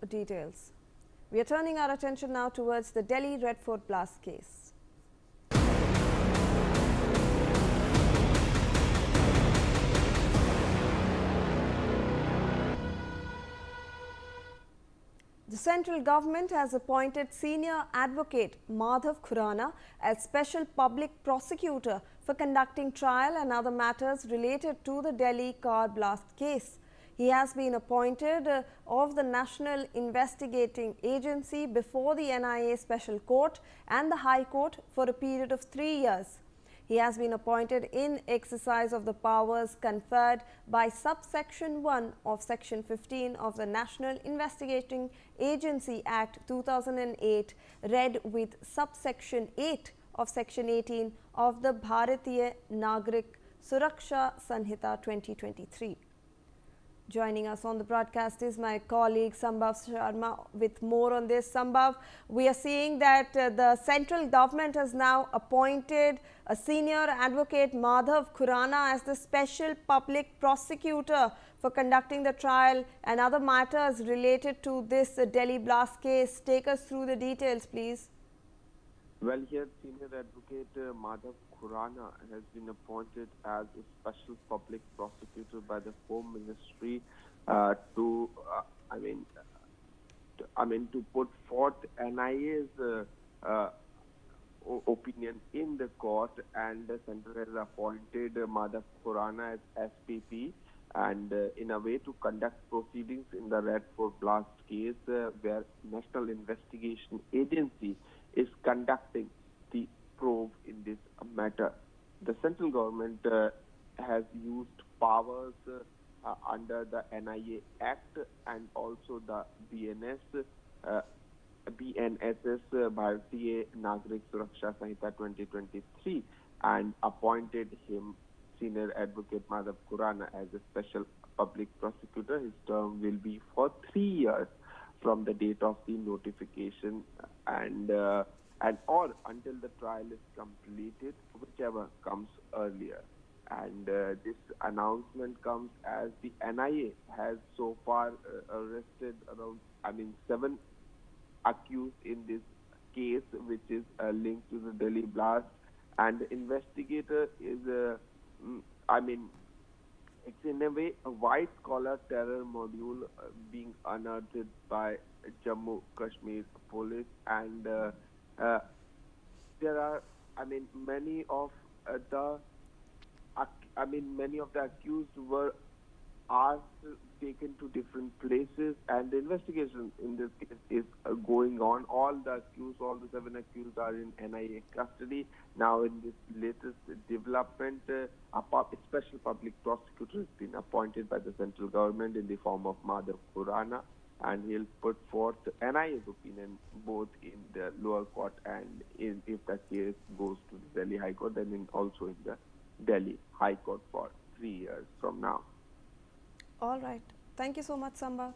details. We are turning our attention now towards the Delhi Red Fort blast case. The central government has appointed senior advocate Madhav Khurana as special public prosecutor for conducting trial and other matters related to the Delhi car blast case. He has been appointed of the National Investigating Agency before the NIA Special Court and the High Court for a period of 3 years. He has been appointed in exercise of the powers conferred by subsection 1 of section 15 of the National Investigating Agency Act 2008, read with subsection 8 of section 18 of the Bharatiya Nagrik Suraksha Sanhita 2023. Joining us on the broadcast is my colleague Sambhav Sharma with more on this. Sambhav, we are seeing that the central government has now appointed a senior advocate Madhav Khurana as the special public prosecutor for conducting the trial and other matters related to this Delhi blast case. Take us through the details, please. Well, here senior advocate Madhav Khurana has been appointed as a special public prosecutor by the Home Ministry to put forth NIA's opinion in the court, and the center has appointed Madhav Khurana as SPP, and in a way to conduct proceedings in the Red Fort blast case where National Investigation Agency is conducting the probe in this matter. The central government has used powers under the NIA Act and also the BNSS Bharatiya Nagrik Suraksha Sanhita 2023 and appointed him, senior advocate Madhav Khurana, as a special public prosecutor. His term will be for 3 years from the date of the notification and or until the trial is completed, whichever comes earlier. And this announcement comes as the NIA has so far arrested around 7 accused in this case, which is linked to the Delhi blast, and the investigator is it's in a way a white collar terror module being unearthed by Jammu Kashmir police, and there are many of the accused were taken to different places, and the investigation in this case is going on. All the 7 accused are in NIA custody. Now in this latest development, a special public prosecutor has been appointed by the central government in the form of Madhav Khurana, and he'll put forth NIA's opinion both in the lower court and if the case goes to the Delhi High Court, then also in the Delhi High Court for 3 years from now. All right. Thank you so much, Sambhav.